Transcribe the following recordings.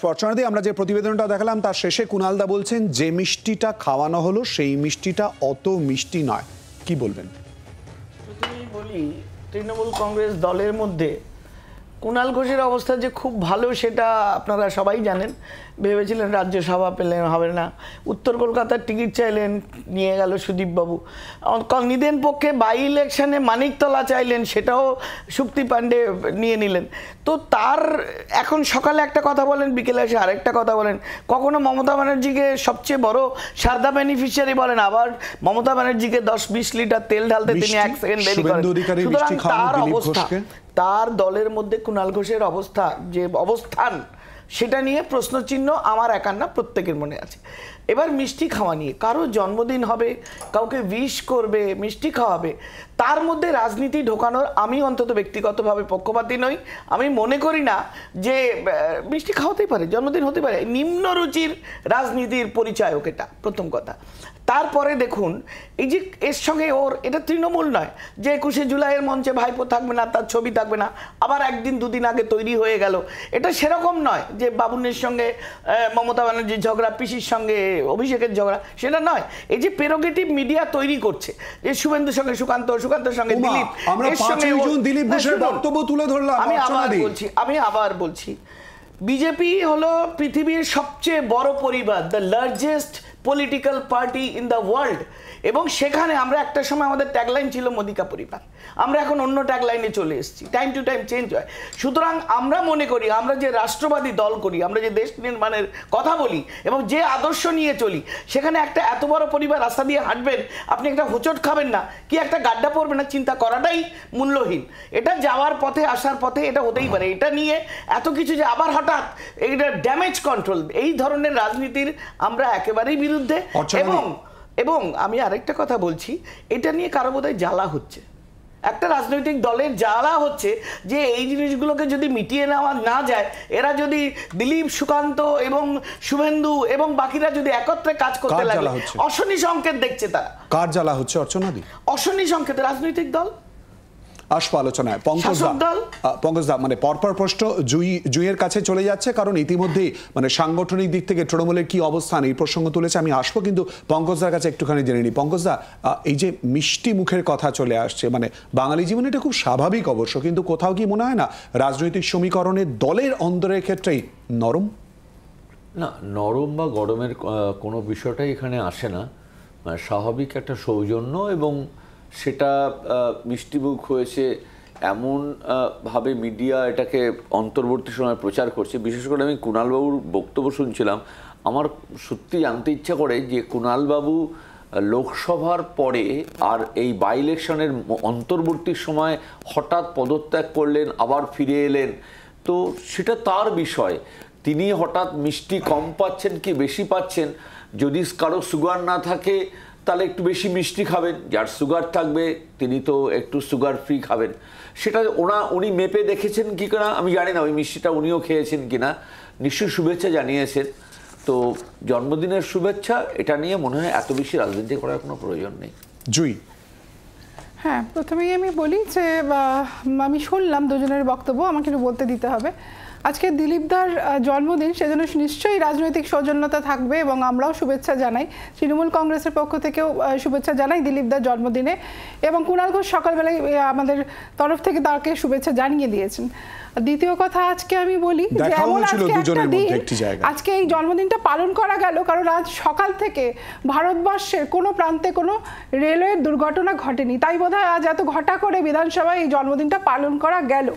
অর্চনাদি, আমরা যে প্রতিবেদনটা দেখালাম তার শেষে কুণালদা বলছেন যে মিষ্টিটা খাওয়ানো হলো সেই মিষ্টিটা অত মিষ্টি নয়, কি বলবেন? প্রথমেই বলি, তৃণমূল কংগ্রেস দলের মধ্যে কুণাল ঘোষের অবস্থা যে খুব ভালো সেটা আপনারা সবাই জানেন। ভেবেছিলেন রাজ্যসভা পেলেন, হবে না। উত্তর কলকাতার টিকিট চাইলেন, নিয়ে গেল সুদীপবাবু। নিদেন পক্ষে বাই ইলেকশনে মানিকতলা চাইলেন, সেটাও শুক্তি পাণ্ডে নিয়ে নিলেন। তো তার এখন সকালে একটা কথা বলেন, বিকেলে এসে আরেকটা কথা বলেন। কখনো মমতা ব্যানার্জিকে সবচেয়ে বড় সারদা বেনিফিশিয়ারি বলেন, আবার মমতা ব্যানার্জিকে 10-20 লিটার তেল ঢালতে তিনি 1 সেকেন্ড দেরি করেন। সুতরাং তার অবস্থা, তার দলের মধ্যে কুণাল ঘোষের অবস্থা, যে অবস্থান, সেটা নিয়ে প্রশ্নচিহ্ন আমার একার না, প্রত্যেকের মনে আছে। এবার মিষ্টি খাওয়া নিয়ে, কারো জন্মদিন হবে, কাউকে উইশ করবে, মিষ্টি খাওয়াবে, তার মধ্যে রাজনীতি ঢোকানোর আমি অন্তত ব্যক্তিগতভাবে পক্ষপাতী নই। আমি মনে করি না যে মিষ্টি খাওয়াতেই পারে, জন্মদিন হতে পারে। নিম্ন রুচির রাজনীতির পরিচায়ক এটা, প্রথম কথা। তারপরে দেখুন, এই যে এর সঙ্গে ওর, এটা তৃণমূল নয় যে 21শে জুলাইয়ের মঞ্চে ভাইপো থাকবে না, তার ছবি থাকবে না, আবার একদিন দুদিন আগে তৈরি হয়ে গেল। এটা সেরকম নয় যে বাবুনের সঙ্গে মমতা ব্যানার্জির ঝগড়া, পিসির সঙ্গে অভিষেকের ঝগড়া, সেটা নয়। এই যে প্রেরোগেটিভ মিডিয়া তৈরি করছে, যে শুভেন্দুর সঙ্গে সুকান্ত, সুকান্তের সঙ্গে দিলীপ, আমি আবার বলছি, বিজেপি হলো পৃথিবীর সবচেয়ে বড় পরিবার, the largest political party in the world. এবং সেখানে আমরা একটা সময় আমাদের ট্যাগলাইন ছিল মোদিকা পরিবার, আমরা এখন অন্য ট্যাগলাইনে চলে এসেছি। টাইম টু টাইম চেঞ্জ হয়। সুতরাং আমরা মনে করি, আমরা যে রাষ্ট্রবাদী দল করি, আমরা যে দেশ নির্মাণের কথা বলি এবং যে আদর্শ নিয়ে চলি, সেখানে একটা এত বড় পরিবার রাস্তা দিয়ে হাঁটবেন, আপনি একটা হোঁচট খাবেন না, কি একটা গাড্ডা পড়বে না, চিন্তা করাটাই মূল্যহীন। এটা যাওয়ার পথে, আসার পথে এটা হতেই পারে। এটা নিয়ে এত কিছু যে আবার হঠাৎ এটা ড্যামেজ কন্ট্রোল, এই ধরনের রাজনীতির আমরা একেবারেই বিরুদ্ধে। এবং আমি আরেকটা কথা বলছি, এটা নিয়ে কারো বোধহয় জ্বালা হচ্ছে, একটা রাজনৈতিক দলের জ্বালা হচ্ছে যে এই জিনিসগুলোকে যদি মিটিয়ে নেওয়া না যায়, এরা যদি দিলীপ, সুকান্ত এবং শুভেন্দু এবং বাকিরা যদি একত্রে কাজ করতে লাগে, অশনি সংকেত দেখছে তারা। কার জ্বালা হচ্ছে অর্চনাদি? অশনি সংকেত রাজনৈতিক দল। আসবো আলোচনায়। পঙ্কজদা, মানে পরপর প্রশ্ন জুইয়ের কাছে চলে যাচ্ছে, কারণ ইতিমধ্যেই মানে সাংগঠনিক দিক থেকে তৃণমূলের কি অবস্থান এই প্রসঙ্গ তুলেছে। আমি আসবো, কিন্তু পঙ্কজদার কাছে একটুখানি জেনে নিই। পঙ্কজদা, এই যে মিষ্টি মুখের কথা চলে আসছে, মানে বাঙালি জীবনে এটা খুব স্বাভাবিক অবশ্য, কিন্তু কোথাও কি মনে হয় না রাজনৈতিক সমীকরণে দলের অন্তরের ক্ষেত্রেই নরম? না, নরম বা গরমের কোনো বিষয়টাই এখানে আসে না। মানে স্বাভাবিক একটা সৌজন্য, এবং সেটা মিষ্টিমুখ হয়েছে এমন ভাবে মিডিয়া এটাকে অন্তর্বর্তী সময় প্রচার করছে। বিশেষ করে আমি কুণালবাবুর বক্তব্য শুনছিলাম, আমার সত্যি জানতে ইচ্ছা করে যে কুণালবাবু লোকসভার পরে আর এই বাই ইলেকশনের অন্তর্বর্তী সময় হঠাৎ পদত্যাগ করলেন, আবার ফিরে এলেন, তো সেটা তার বিষয়। তিনি হঠাৎ মিষ্টি কম পাচ্ছেন কি বেশি পাচ্ছেন, যদি কারো সুগার না থাকে তাহলে একটু বেশি মিষ্টি খাবেন, যার সুগার থাকবে তিনি তো একটু সুগার ফ্রি খাবেন। সেটা উনি মেপে দেখেছেন কি না আমি জানি না, ওই মিষ্টিটা উনিও খেয়েছেন কিনা, নিশ্চয়ই শুভেচ্ছা জানিয়েছেন। তো জন্মদিনের শুভেচ্ছা, এটা নিয়ে মনে হয় এত বেশি রাজনীতি করার কোনো প্রয়োজন নেই। জুই, হ্যাঁ, প্রথমেই আমি বলি যে আমি শুনলাম দুজনের বক্তব্য, আমাকে একটু বলতে দিতে হবে। আজকে দিলীপদার জন্মদিন, সেজন্য নিশ্চয়ই রাজনৈতিক সৌজন্যতা থাকবে এবং আমরাও শুভেচ্ছা জানাই, তৃণমূল কংগ্রেসের পক্ষ থেকেও শুভেচ্ছা জানাই দিলীপদার জন্মদিনে। এবং কুণাল ঘোষ সকালবেলায় আমাদের তরফ থেকে তাকে শুভেচ্ছা জানিয়ে দিয়েছেন। দ্বিতীয় কথা, আজকে আমি বলি যে এমন আজকে এই জন্মদিনটা পালন করা গেল কারণ আজ সকাল থেকে ভারতবর্ষের কোনো প্রান্তে কোনো রেলওয়ের দুর্ঘটনা ঘটেনি, তাই বোধহয় আজ এত ঘটা করে বিধানসভায় এই জন্মদিনটা পালন করা গেল।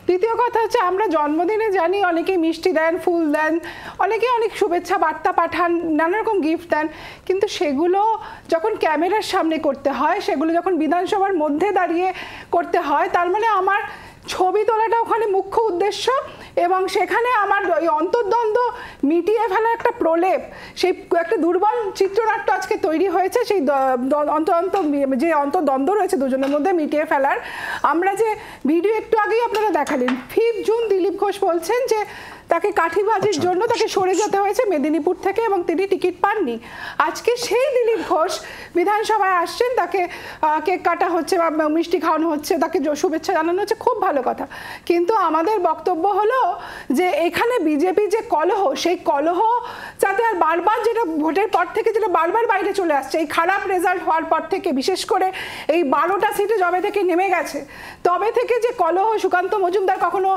দ্বিতীয় কথা হচ্ছে, আমরা জন্মদিনে জানি অনেকেই মিষ্টি দেন, ফুল দেন, অনেকে অনেক শুভেচ্ছা বার্তা পাঠান, নানা রকম গিফট দেন, কিন্তু সেগুলো যখন ক্যামেরার সামনে করতে হয়, সেগুলো যখন বিধানসভার মধ্যে দাঁড়িয়ে করতে হয়, তার মানে আমার ছবি তোলাটা ওখানে মুখ্য উদ্দেশ্য, এবং সেখানে আমার ওই অন্তর্দ্বন্দ্ব মিটিয়ে ফেলার একটা প্রলেপ, সেই একটা দুর্বল চিত্রনাট্য আজকে তৈরি হয়েছে, সেই যে অন্তর্দ্বন্দ্ব রয়েছে দুজনের মধ্যে মিটিয়ে ফেলার। আমরা যে ভিডিও একটু আগেই আপনারা দেখালেন, 5 জুন দিলীপ ঘোষ বলছেন যে তাকে কাঠিবাজির জন্য তাকে সরে যেতে হয়েছে মেদিনীপুর থেকে এবং তিনি টিকিট পাননি। আজকে সেই দিলীপ ঘোষ বিধানসভায় আসছেন, তাকে কেক কাটা হচ্ছে বা মিষ্টি খাওয়ানো হচ্ছে, তাকে শুভেচ্ছা জানানো হচ্ছে, খুব ভালো কথা। কিন্তু আমাদের বক্তব্য হলো যে এখানে বিজেপি যে কলহ, সেই কলহ যাতে আর বারবার, যেটা ভোটের পর থেকে যেটা বারবার বাইরে চলে আসছে, এই খারাপ রেজাল্ট হওয়ার পর থেকে, বিশেষ করে এই 12টা সিটে যবে থেকে নেমে গেছে তবে থেকে যে কলহ, সুকান্ত মজুমদার কখনো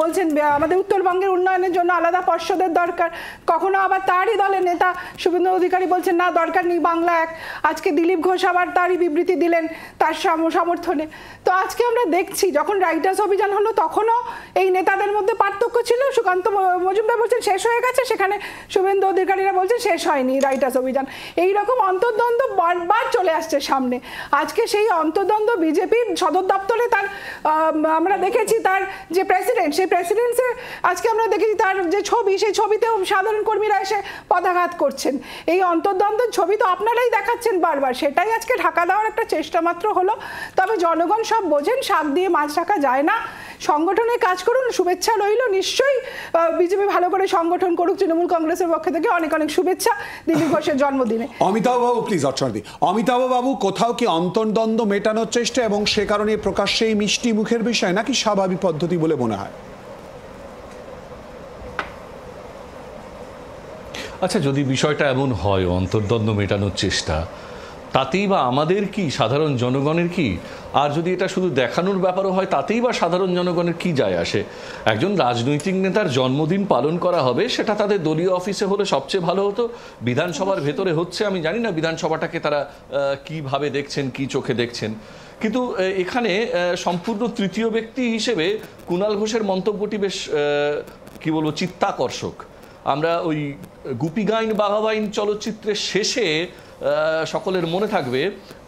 বলছেন আমাদের উত্তরবঙ্গের উন্নয়নের জন্য আলাদা পর্ষদের দরকার, কখনো আবার তারই দলের নেতা শুভেন্দু অধিকারী বলছেন না দরকার নেই বাংলা এক, আজকে দিলীপ ঘোষ আবার তারই বিবৃতি দিলেন তার সমর্থনে। তো আজকে আমরা দেখছি যখন রাইটার্স অভিযান হলো তখনও এই নেতাদের মধ্যে পার্থক্য ছিল, সুকান্ত মজুমদার বলছেন শেষ হয়ে গেছে, সেখানে শুভেন্দু অধিকারীরা বলছেন শেষ হয়নি রাইটার্স অভিযান। এইরকম অন্তর্দ্বন্দ্ব বারবার চলে আসছে সামনে। আজকে সেই অন্তর্দ্বন্দ্ব বিজেপির সদর দপ্তরে তার আমরা দেখেছি, তার যে প্রেসিডেন্ট, সেই প্রেসিডেন্টসে আজকে আমরা দেখেছি তার যে ছবি, সেই ছবিতেও সাধারণ কর্মীরা এসে পদাঘাত করছেন। এই অন্তর্দ্বন্দ্বের ছবি তো আপনারাই দেখাচ্ছেন বারবার, সেটাই আজকে ঢাকা দেওয়ার একটা চেষ্টা মাত্র হলো। তবে জনগণ সব বোঝেন, শাক দিয়ে মাছ ঢাকা যায় না। সংগঠনে কাজ করুন, শুভেচ্ছা রইল। নিশ্চয়ই বিজেপি ভালো করে সংগঠন করুক। তৃণমূল কংগ্রেসের পক্ষ থেকে অনেক অনেক শুভেচ্ছা দিলীপ ঘোষের জন্মদিনে। অমিতাভ বাবু প্লিজ, অর্চনাদি, অমিতাভ বাবু, কোথাও কি অন্তর্দ্বন্দ্ব মেটানোর চেষ্টা এবং সে কারণে প্রকাশ্যেই মিষ্টি মুখের বিষয়, নাকি স্বাভাবিক পদ্ধতি বলে মনে হয়? আচ্ছা, যদি বিষয়টা এমন হয় অন্তর্দ্বন্দ্ব মেটানোর চেষ্টা, তাতেই বা আমাদের কি, সাধারণ জনগণের কি? আর যদি এটা শুধু দেখানোর ব্যাপারও হয়, তাতেই বা সাধারণ জনগণের কি যায় আসে? একজন রাজনৈতিক নেতার জন্মদিন পালন করা হবে, সেটা তাদের দলীয় অফিসে হলে সবচেয়ে ভালো হতো। বিধানসভার ভেতরে হচ্ছে, আমি জানি না বিধানসভাটাকে তারা কিভাবে দেখছেন, কি চোখে দেখছেন, কিন্তু এখানে সম্পূর্ণ তৃতীয় ব্যক্তি হিসেবে কুণাল ঘোষের মন্তব্যটি বেশ কি বলবো, চিত্তাকর্ষক। আমরা ওই গুপি গাইন বাঘাবাইন চলচ্চিত্রের শেষে সকলের মনে থাকবে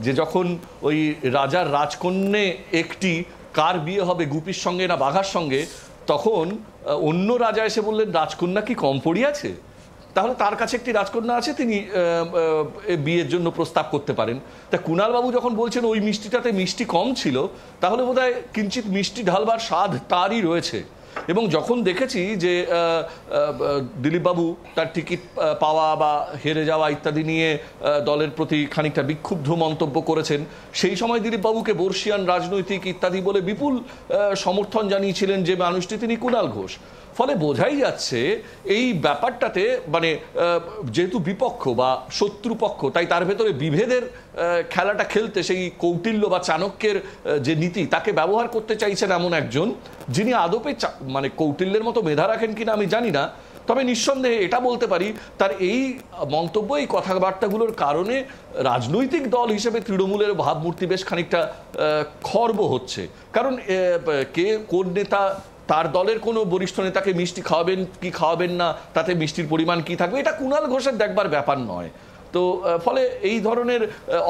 যে যখন ওই রাজার রাজকন্যে একটি কার বিয়ে হবে, গুপির সঙ্গে না বাঘার সঙ্গে, তখন অন্য রাজা এসে বললেন রাজকন্যা কি কম পড়িয়াছে, তাহলে তার কাছে একটি রাজকন্যা আছে, তিনি বিয়ের জন্য প্রস্তাব করতে পারেন। তা কুণালবাবু যখন বলছেন ওই মিষ্টিটাতে মিষ্টি কম ছিল, তাহলে বোধহয় কিঞ্চিৎ মিষ্টি ঢালবার স্বাদ তারই রয়েছে। এবং যখন দেখেছি যে দিলীপবাবু তার টিকিট পাওয়া বা হেরে যাওয়া ইত্যাদি নিয়ে দলের প্রতি খানিকটা বিক্ষুব্ধ মন্তব্য করেছেন, সেই সময় দিলীপবাবুকে বর্ষিয়ান রাজনৈতিক ইত্যাদি বলে বিপুল সমর্থন জানিয়েছিলেন যে মানুষটি, তিনি কুণাল ঘোষ। ফলে বোঝাই যাচ্ছে এই ব্যাপারটাতে, মানে যেহেতু বিপক্ষ বা শত্রুপক্ষ, তাই তার ভেতরে বিভেদের খেলাটা খেলতে সেই কৌটিল্য বা চাণক্যের যে নীতি, তাকে ব্যবহার করতে চাইছেন এমন একজন, যিনি আদপে মানে কৌটিল্যের মতো মেধা রাখেন কিনা আমি জানি না, তবে নিঃসন্দেহে এটা বলতে পারি তার এই মন্তব্য, এই কথাবার্তাগুলোর কারণে রাজনৈতিক দল হিসেবে তৃণমূলের ভাবমূর্তি বেশ খানিকটা খর্ব হচ্ছে। কারণ কে কোন নেতা তার দলের কোনো বরিষ্ঠ নেতাকে মিষ্টি খাওয়াবেন কি খাওয়াবেন না, তাতে মিষ্টির পরিমাণ কি থাকবে, এটা কুণাল ঘোষের দেখবার ব্যাপার নয়। তো ফলে এই ধরনের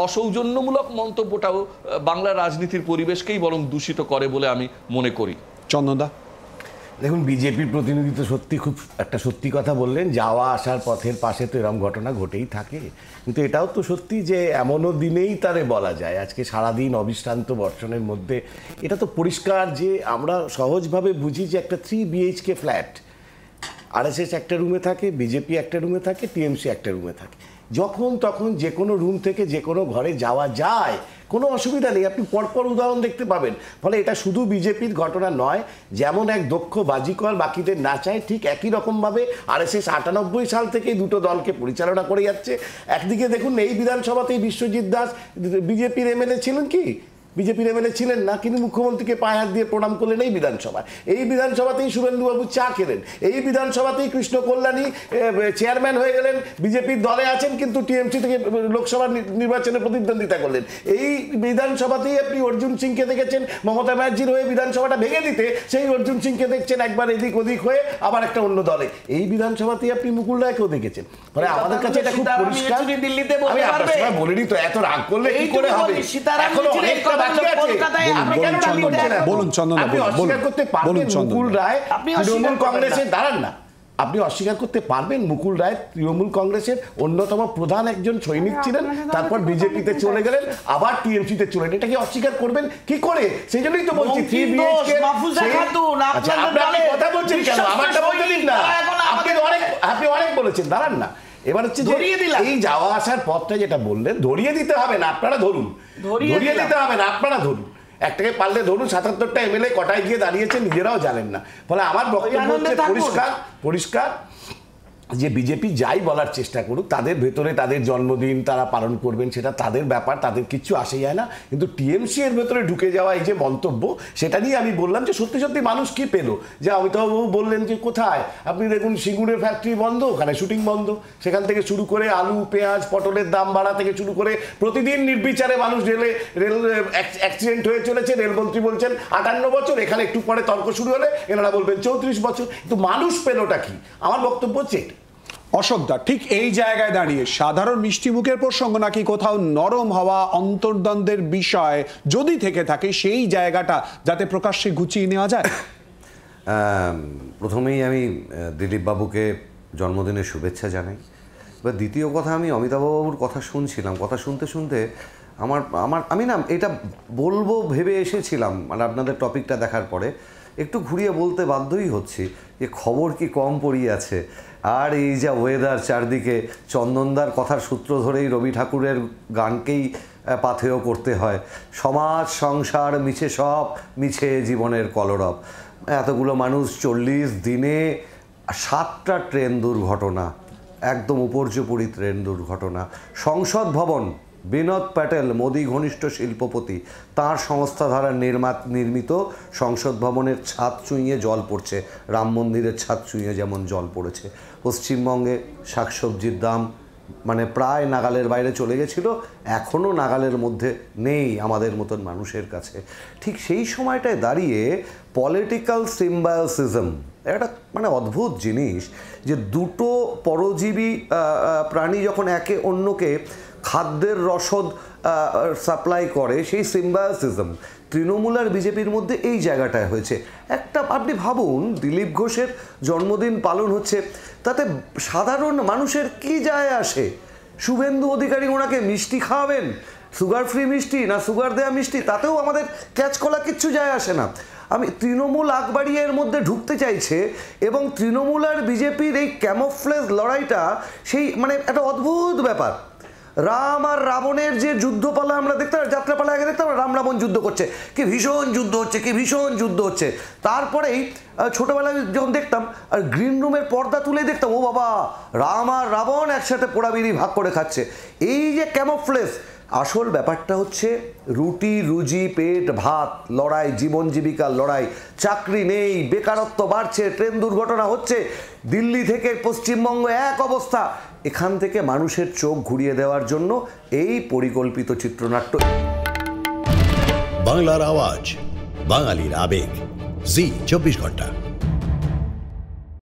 অসৌজন্যমূলক মন্তব্যটাও বাংলার রাজনীতির পরিবেশকেই বরং দূষিত করে বলে আমি মনে করি। চন্দনদা, দেখুন, বিজেপির প্রতিনিধি তো সত্যি খুব একটা সত্যি কথা বললেন, যাওয়া আসার পথের পাশে তো এরকম ঘটনা ঘটেই থাকে। কিন্তু এটাও তো সত্যি যে এমনও দিনেই তারে বলা যায়, আজকে সারাদিন অবিশ্রান্ত বর্ষণের মধ্যে, এটা তো পরিষ্কার যে আমরা সহজভাবে বুঝি যে একটা 3 BHK ফ্ল্যাট, আরএসএস একটা রুমে থাকে, বিজেপি একটা রুমে থাকে, টিএমসি একটা রুমে থাকে, যখন তখন যে কোনো রুম থেকে যে কোনো ঘরে যাওয়া যায়, কোনো অসুবিধা নেই। আপনি পরপর উদাহরণ দেখতে পাবেন। ফলে এটা শুধু বিজেপির ঘটনা নয়, যেমন এক দক্ষ বাজিকর বাকিদের নাচায়, ঠিক একই রকমভাবে আরএসএস 98 সাল থেকেই দুটো দলকে পরিচালনা করে যাচ্ছে। একদিকে দেখুন, এই বিধানসভাতেই বিশ্বজিৎ দাস বিজেপির এমএলএ ছিলেন কি? বিজেপির এমএলএ ছিলেন না, কিন্তু মুখ্যমন্ত্রীকে পায়ে হাত দিয়ে প্রণাম করলেন এই বিধানসভায়। এই বিধানসভাতেই শুভেন্দুবাবু চা খেলেন, এই বিধানসভাতেই কৃষ্ণ কল্যাণী চেয়ারম্যান হয়ে গেলেন, বিজেপির দলে আছেন কিন্তু টিএমসি থেকে লোকসভা নির্বাচনে প্রতিদ্বন্দ্বিতা করলেন। এই বিধানসভাতেই আপনি অর্জুন সিংকে দেখেছেন মমতা ব্যানার্জির হয়ে বিধানসভাটা ভেঙে দিতে, সেই অর্জুন সিংকে দেখছেন একবার এদিক ওদিক হয়ে আবার একটা অন্য দলে। এই বিধানসভাতেই আপনি মুকুল রায়কেও দেখেছেন। ফলে আমাদের কাছে এটা খুব পরিষ্কার। আমি আপনার সময় বলিনি তো, এত রাগ করলে কি করে হবে? এখনো অনেকটা বলুন চন্দন, আপনি অস্বীকার করতে পারবেন মুকুল রায় তৃণমূল কংগ্রেসে দাঁড়ান না, আপনি অস্বীকার করতে পারবেন মুকুল রায় তৃণমূল কংগ্রেসের অন্যতম প্রধান একজন সৈনিক ছিলেন, তারপর বিজেপিতে চলে গেলেন, আবার টিএমসিতে চলে গেলেন, এটা কি অস্বীকার করবেন কি করে? সেই জন্যই তো বলছি 3 BHK আচ্ছা আপনি কথা বলছেন কেন? আমারটা বলতে দিন না, আপনি অনেক বলেছেন, দাঁড়ান না। এবার হচ্ছে যে এই যাওয়া আসার পথটা যেটা বললেন, ধরিয়ে দিতে হবে না, আপনারা ধরুন, ধরিয়ে দিতে হবে না, আপনারা ধরুন, একটাকে পারলে ধরুন। 77টা এমএলএ কটায় গিয়ে দাঁড়িয়েছে নিজেরাও জানেন না। ফলে আমার বক্তব্য হচ্ছে পরিষ্কার যে বিজেপি যাই বলার চেষ্টা করুক, তাদের ভেতরে তাদের জন্মদিন তারা পালন করবেন, সেটা তাদের ব্যাপার, তাদের কিচ্ছু আসে যায় না। কিন্তু টিএমসি এর ভেতরে ঢুকে যাওয়া এই যে মন্তব্য, সেটা নিয়ে আমি বললাম যে সত্যি সত্যি মানুষ কি পেল। যে অমিতাভবাবু বললেন যে কোথায় আপনি দেখুন সিঙ্গুরের ফ্যাক্টরি বন্ধ, ওখানে শুটিং বন্ধ, সেখান থেকে শুরু করে আলু পেঁয়াজ পটলের দাম বাড়া থেকে শুরু করে প্রতিদিন নির্বিচারে মানুষ রেল অ্যাক্সিডেন্ট হয়ে চলেছে। রেলমন্ত্রী বলছেন 58 বছর, এখানে একটু পরে তর্ক শুরু হলে এনারা বলবেন 34 বছর। কিন্তু মানুষ পেলোটা কি? আমার বক্তব্য হচ্ছে অশোকদা, ঠিক এই জায়গায় দাঁড়িয়ে সাধারণ মিষ্টি মুখের প্রসঙ্গ নাকি কোথাও নরম হওয়া অন্তর্দ্বন্দ্বের বিষয় যদি থেকে থাকে, সেই জায়গাটা যাতে প্রকাশ্যে গুছিয়ে নেওয়া যায়? প্রথমেই আমি দিলীপ বাবুকে জন্মদিনের শুভেচ্ছা জানাই। এবার দ্বিতীয় কথা, আমি অমিতাভবাবুর কথা শুনছিলাম, কথা শুনতে শুনতে আমি না এটা বলবো ভেবে এসেছিলাম, মানে আপনাদের টপিকটা দেখার পরে একটু ঘুরিয়ে বলতে বাধ্যই হচ্ছি যে খবর কি কম পড়িয়ে আছে। আর এই যা ওয়েদার চারদিকে, চন্দনদার কথার সূত্র ধরেই রবি ঠাকুরের গানকেই পাথেয় করতে হয়, সমাজ সংসার মিছে সব, মিছে জীবনের কলরব। এতগুলো মানুষ 40 দিনে 7টা ট্রেন দুর্ঘটনা, একদম উপর্যুপরি ট্রেন দুর্ঘটনা। সংসদ ভবন, বিনোদ প্যাটেল মোদি ঘনিষ্ঠ শিল্পপতি, তার সংস্থা দ্বারা নির্মিত সংসদ ভবনের ছাদ চুঁইয়ে জল পড়ছে, রাম মন্দিরের ছাদ চুঁইয়ে যেমন জল পড়েছে। পশ্চিমবঙ্গে শাকসবজির দাম মানে প্রায় নাগালের বাইরে চলে গেছিল, এখনও নাগালের মধ্যে নেই আমাদের মতন মানুষের কাছে। ঠিক সেই সময়টায় দাঁড়িয়ে পলিটিক্যাল সিম্বায়োসিজম একটা মানে অদ্ভুত জিনিস, যে দুটো পরজীবী প্রাণী যখন একে অন্যকে খাদ্যের রসদ সাপ্লাই করে, সেই সিম্বায়োসিজম তৃণমূল আর বিজেপির মধ্যে এই জায়গাটায় হয়েছে। একটা আপনি ভাবুন, দিলীপ ঘোষের জন্মদিন পালন হচ্ছে, তাতে সাধারণ মানুষের কি যায় আসে? শুভেন্দু অধিকারী ওনাকে মিষ্টি খাওয়াবেন, সুগার ফ্রি মিষ্টি না সুগার দেয়া মিষ্টি, তাতেও আমাদের ক্যাচ কলা কিচ্ছু যায় আসে না। আমি তৃণমূল আকবাড়িয়া এর মধ্যে ঢুকতে চাইছে, এবং তৃণমূল আর বিজেপির এই ক্যামোফ্লেজ লড়াইটা সেই মানে একটা অদ্ভুত ব্যাপার। রাম আর রাবণের যে যুদ্ধপালা আমরা দেখতাম, যাত্রাপালা আগে দেখতাম, রাম রাবণ যুদ্ধ করছে, কি ভীষণ যুদ্ধ হচ্ছে, কি ভীষণ যুদ্ধ হচ্ছে। তারপরেই ছোটবেলায় যখন দেখতাম আর গ্রিন রুমের পর্দা তুলে দেখতাম, ও বাবা, রাম আর রাবণ একসাথে পোড়াবিড়ি ভাগ করে খাচ্ছে। এই যে ক্যামোফ্লেজ, আসল ব্যাপারটা হচ্ছে রুটি রুজি পেট ভাত লড়াই, জীবন জীবিকার লড়াই। চাকরি নেই, বেকারত্ব বাড়ছে, ট্রেন দুর্ঘটনা হচ্ছে, দিল্লি থেকে পশ্চিমবঙ্গ এক অবস্থা। এখান থেকে মানুষের চোখ ঘুরিয়ে দেওয়ার জন্য এই পরিকল্পিত চিত্রনাট্য। বাংলার আওয়াজ, বাঙালির আবেগ, জি 24 ঘন্টা।